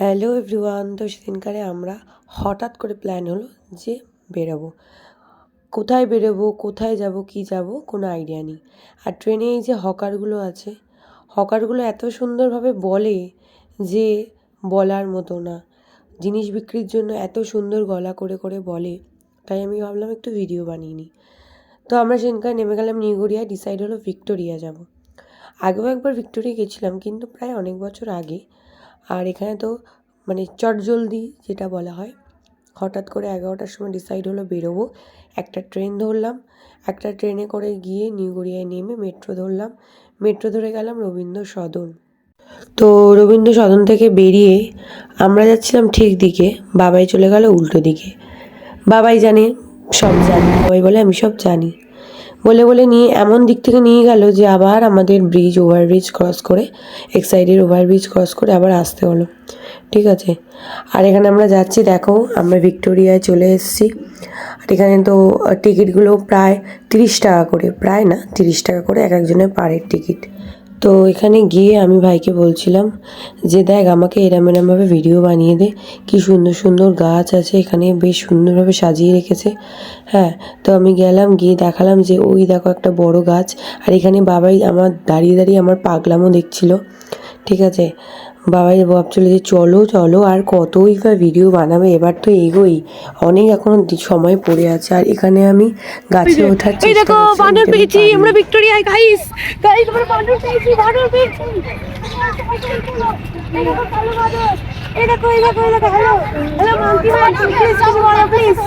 Hello everyone. তো সেদিনকারে আমরা হঠাৎ করে প্ল্যান হলো যে বেরোবো। কোথায় বেরোবো, কোথায় যাব, কি যাব কোনো আইডিয়া নেই। আর ট্রেনে এই যে হকারগুলো আছে, হকারগুলো এত সুন্দরভাবে বলে যে বলার মতো না। জিনিস বিক্রির জন্য এত সুন্দর গলা করে করে বলে, তাই আমি ভাবলাম একটু ভিডিও বানিয়ে নিই। তো আমরা সেদিনকার নেমে গেলাম নিউ গড়িয়ায়। ডিসাইড হলো ভিক্টোরিয়া যাব। আগেও একবার ভিক্টোরিয়া গেছিলাম, কিন্তু প্রায় অনেক বছর আগে। আর এখানে তো মানে চটজলদি যেটা বলা হয়, হঠাৎ করে 11টার সময় ডিসাইড হলো বেরোবো। একটা ট্রেন ধরলাম, একটা ট্রেনে করে গিয়ে নিউ গড়িয়ায় নেমে মেট্রো ধরলাম। মেট্রো ধরে গেলাম রবীন্দ্র সদন। তো রবীন্দ্র সদন থেকে বেরিয়ে আমরা যাচ্ছিলাম ঠিক দিকে, বাবাই চলে গেল উল্টো দিকে। বাবাই জানে, সব জানে, বাবাই বলে আমি সব জানি বলে বলে নিয়ে এমন দিক থেকে নিয়ে গেল যে আবার আমাদের ওভারব্রিজ ক্রস করে, এক্সাইডের ওভারব্রিজ ক্রস করে আবার আসতে হলো। ঠিক আছে। আর এখানে আমরা যাচ্ছি, দেখো আমরা ভিক্টোরিয়ায় চলে এসেছি। আর এখানে তো টিকিটগুলো প্রায় 30 টাকা করে, প্রায় না 30 টাকা করে এক একজনের পারের টিকিট। তো এখানে গিয়ে আমি ভাইকে বলছিলাম যে দেখ আমাকে এরমভাবে ভিডিও বানিয়ে দে, কি সুন্দর সুন্দর গাছ আছে এখানে, বেশ সুন্দরভাবে সাজিয়ে রেখেছে। হ্যাঁ, তো আমি গেলাম, গিয়ে দেখালাম যে ওই দেখো একটা বড় গাছ। আর এখানে বাবাই আমার দাঁড়িয়ে দাঁড়িয়ে আমার পাগলামো দেখছিল। ঠিক আছে। বাবাই ভাবছিল যে চলো চলো আর কতই বা ভিডিও বানাবে, এবার তো এগোই, অনেক এখনো সময় পড়ে আছে। আর এখানে আমি গাছে ওঠার চেষ্টা করছি, বানর পেয়েছি আমরা ভিক্টোরিয়ায়। গাইস গাইস আমরা বানর পেয়েছি, বানর পেয়েছি। এই দেখো এই দেখো এই দেখো। Hello hello monkey man, please কিছু বলো, প্লিজ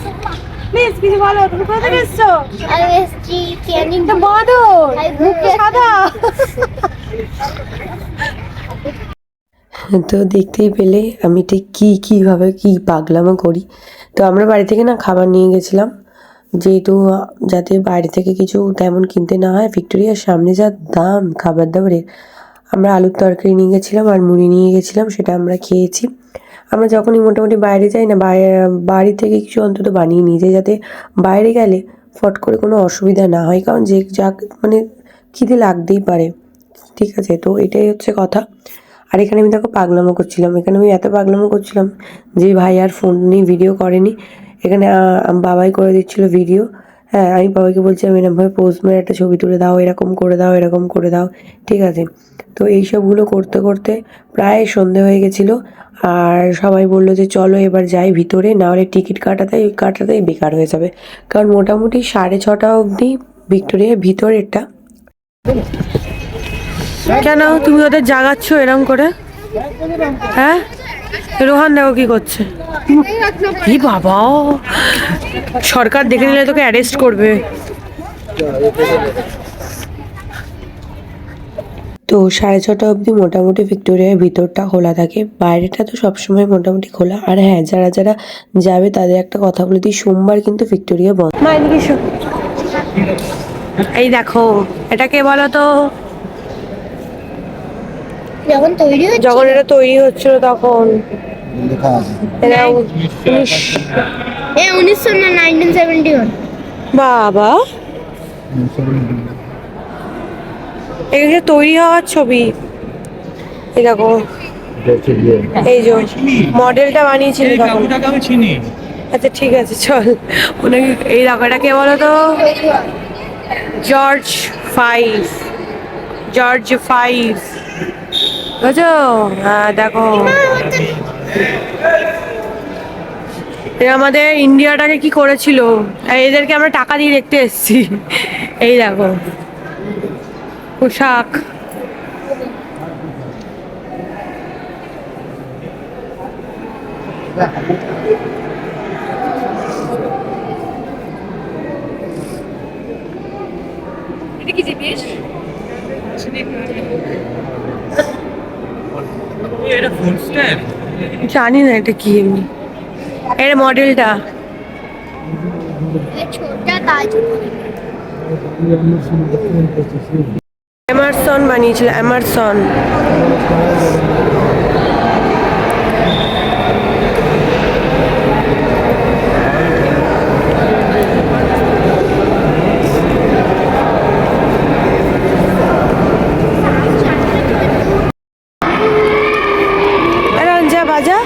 প্লিজ কিছু বলো। তুমি কোথা থেকে এসছো? আমি এসছি ক্যানিং। তো বাঁদর মুখে সাদা। তো দেখতেই পেলে আমি ঠিক কীভাবে কী পাগলামো করি। তো আমরা বাড়ি থেকে না খাবার নিয়ে গেছিলাম, যেহেতু যাতে বাইরে থেকে কিছু তেমন কিনতে না হয়। ভিক্টোরিয়ার সামনে যা দাম খাবার দাবারের। আমরা আলুর তরকারি নিয়ে গেছিলাম আর মুড়ি নিয়ে গেছিলাম, সেটা আমরা খেয়েছি। আমরা যখনই মোটামুটি বাইরে যাই না, বাড়ি থেকে কিছু অন্তত বানিয়ে নিয়ে যাই, যাতে বাইরে গেলে ফট করে কোনো অসুবিধা না হয়, কারণ যে যাক মানে খিদে লাগতেই পারে। ঠিক আছে, তো এটাই হচ্ছে কথা। আর এখানে আমি দেখো পাগলামো করছিলাম, এখানে আমি এত পাগলামো করছিলাম যে ভাই আর ফোন নিয়ে ভিডিও করেনি। এখানে বাবাই করে দিচ্ছিল ভিডিও। হ্যাঁ, আমি বাবাকে বলছি আমি এরকমভাবে পোজ মেরে একটা ছবি তুলে দাও, এরকম করে দাও, এরকম করে দাও। ঠিক আছে। তো এইসবগুলো করতে করতে প্রায় সন্ধে হয়ে গেছিলো। আর সবাই বললো যে চলো এবার যাই ভিতরে, না হলে টিকিট কাটাতেই বেকার হয়ে যাবে। কারণ মোটামুটি 6:30 অবধি ভিক্টোরিয়ার ভিতরেরটা। কেন তুমি ওদের জাগাচ্ছ এরম করে? হ্যাঁ, রোহান দেখো কি করছে। কি বাবা, সরকার দেখে নিলে তোকে অ্যারেস্ট করবে। তো 6:30 অবধি মোটামুটি ভিক্টোরিয়ার ভিতরটা খোলা থাকে, বাইরেটা তো সবসময় মোটামুটি খোলা। আর হ্যাঁ, যারা যারা যাবে তাদের একটা কথা বলে দিই, সোমবার কিন্তু ভিক্টোরিয়া বন্ধ। মা এদিকে এসো। এই দেখো, এটা কে বলো তো? যখন তৈরি হচ্ছে, যখন এটা তৈরি হচ্ছিল তখন এটা 1900 না 1971। বাবা, এগুলো তৈরি হওয়ার ছবি। এই দেখো, এই যে মডেলটা বানিয়েছিল তখন। আচ্ছা ঠিক আছে চল। ওনাকে এই দেখো, এটা কে বলো তো? জর্জ 5 বুঝছো? হ্যাঁ দেখো, এরা আমাদের ইন্ডিয়াটাকে কি করেছিল। এদেরকে আমরা টাকা দিয়ে দেখতে এসেছি। এই দেখো পোশাক। এটা কি জিনিস? জানি না এটা কি, এমনি এর মডেলটা। ছোটটা তাজ। এমারসন বানিয়েছিল, এমারসন। বাজা।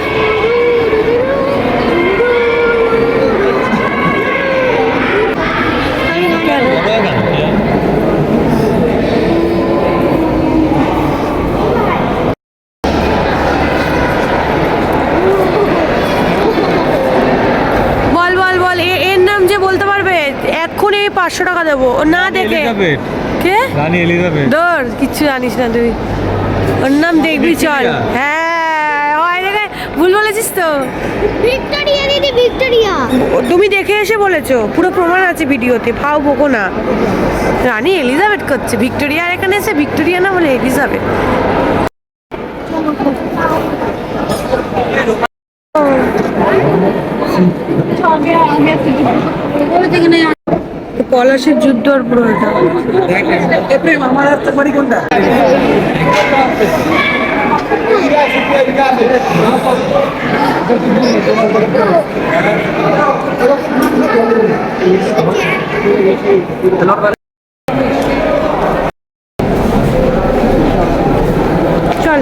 বল বল বল, এর নাম যে বলতে পারবে এক্ষুনি 500 টাকা দেবো না দেখে। কে? রানী এলিজাবেথ। ধর কিচ্ছু জানিস না তুই, ওর নাম দেখবি চল। হ্যাঁ হয় দেখে, ভুল বলেছিস তো। ভিক্টোরিয়া দিদি, ভিক্টোরিয়া। তুমি দেখে এসে বলেছো, পুরো প্রমাণ আছে ভিডিওতে, ফাও বকো না। রানী এলিজাবেথ করছে, ভিক্টোরিয়া এখানে এসে ভিক্টোরিয়া না বলে এলিজাবেথ। পলাশের যুদ্ধ আর পুরো এটা। আমার হাতে বাড়ি কোনটা? চল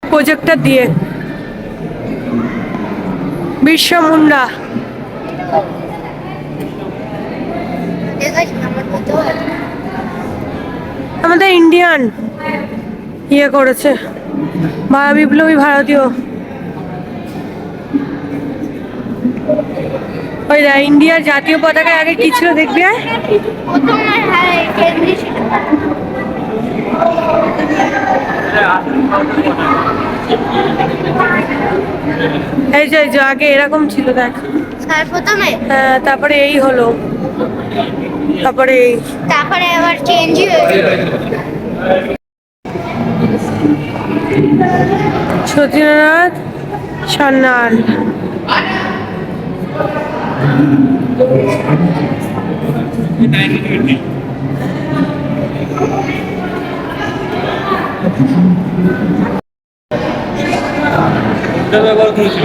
প্রজেক্টর দিয়ে বিশ্ব মুন্ডা। আমাদের ইন্ডিয়ান ইয়ে করেছে, বিপ্লবী ভারতীয়। ওই দা ইন্ডিয়ার জাতীয় পতাকায় আগে কি ছিল দেখবি? এই যে আগে এরকম ছিল দেখ, প্রথমে হ্যাঁ, তারপরে এই হলো, তারপরে এই, তারপরে আবার চেঞ্জ হয়েছে। সতীনাথ সান্যাল। ব্যবহার করেছিল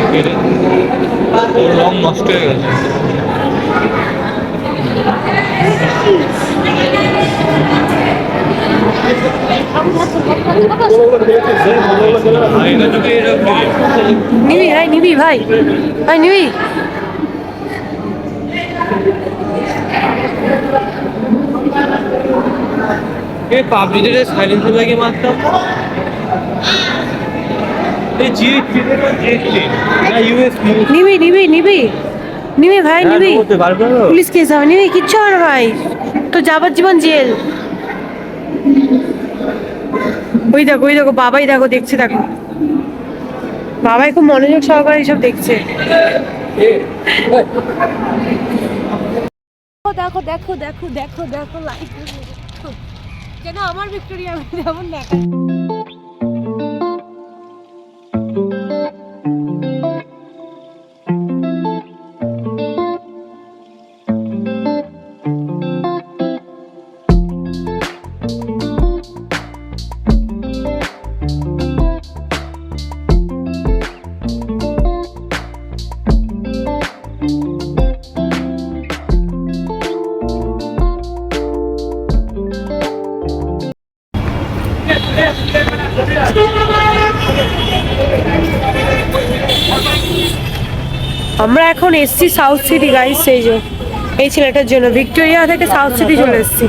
ওর রং নষ্ট হয়ে গেছে। নিবি ভাই, নিবি ভাই, ভাই নিবি। পাবলিকে সাইলেন্সার লাগিয়ে মারতাম। নিবি নিবি নিবি নিবি ভাই, নিবি। পুলিশ কেস হবে, নিবি, কিচ্ছু হবে না ভাই, তো যাবজ্জীবন জেল। ওই দেখো বাবাই দেখো দেখছে, দেখো বাবাই খুব মনোযোগ সহকারে এইসব দেখছে। দেখো দেখো দেখো দেখো দেখো লাইট যেন আমার ভিক্টোরিয়া যেমন দেখা। আমরা এখন এসছি সাউথ সিটি গাইস, সেই যে এই ছেলেটার জন্য ভিক্টোরিয়া থেকে সাউথ সিটি চলে এসছি।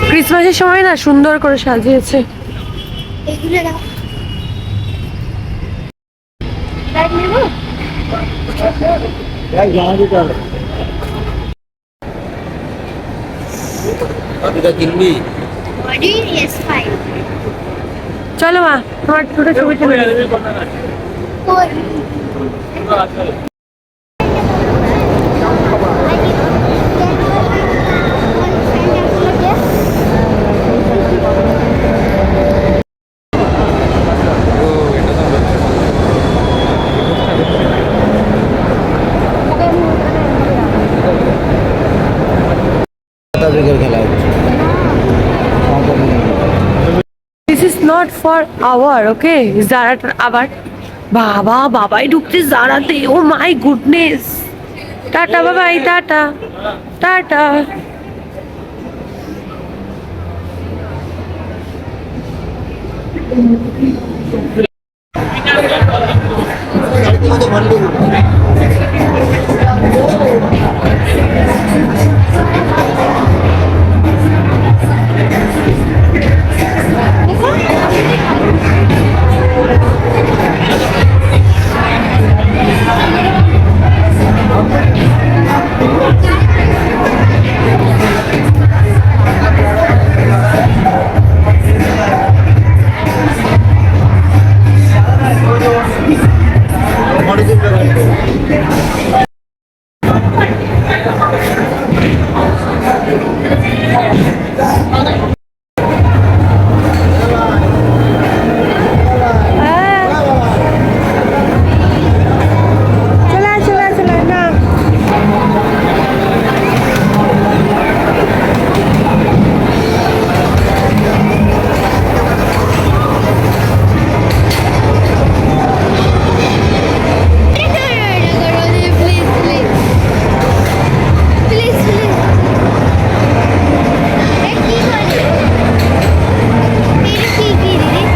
ক্রিসমাসের সময় না সুন্দর করে সাজিয়েছে। এগুলো দাও। কিনবি? চলো মা, তোমার দুটো ছবি তুলে নিই। This is not for our, okay? Zara আবার বাবাই ঢুকছে জারাতে, ও মাই গুডনেস। টাটা বাবাই, টাটা টাটা। চলে আয়, চলে আয়, চলে আয়, না প্লিজ প্লিজ প্লিজ প্লিজ কি করে এটা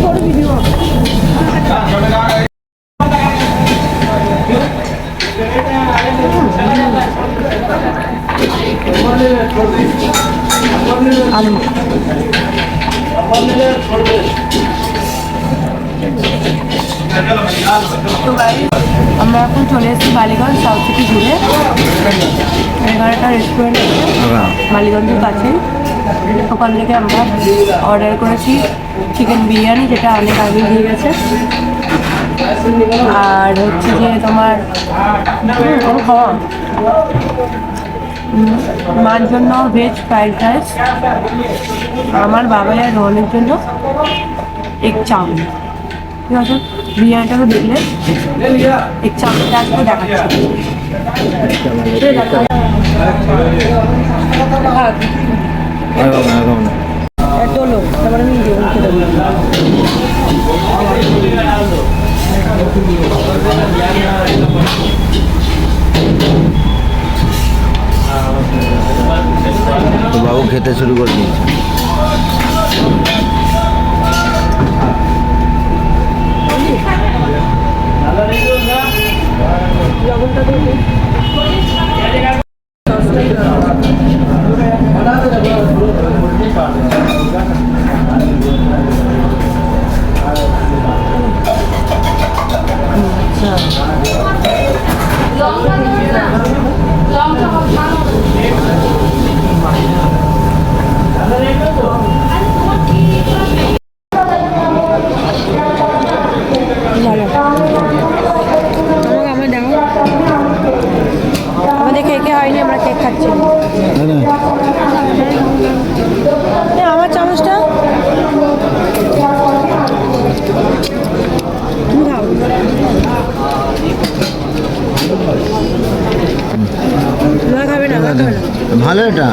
কি দিদি আমরা এখন চলে এসেছি বালিগঞ্জ সাউথ সিটি ঘুরে। এখানে একটা রেস্টুরেন্ট আছে বালিগঞ্জের কাছে, ওখান থেকে আমরা অর্ডার করেছি চিকেন বিরিয়ানি, যেটা অনেক আগে দিয়ে গেছে। আর হচ্ছে যে তোমার খাওয়া মার জন্য ভেজ ফ্রাইড রাইস, আমার বাবাই আর রোহনের জন্য এক চাউমিন। ঠিক আছে, বিরিয়ানিটাকে দেখলে এক চাউমিনটা আজকে দেখাচ্ছি। চলো তারপরে আমি খেতে তো বাবু খেতে শুরু করে দিয়েছে। আমাদের কেকে হয়নি, আমরা কেক খাচ্ছি। আমার চামচটা তুমি খাও। খাবে না, ভালো এটা।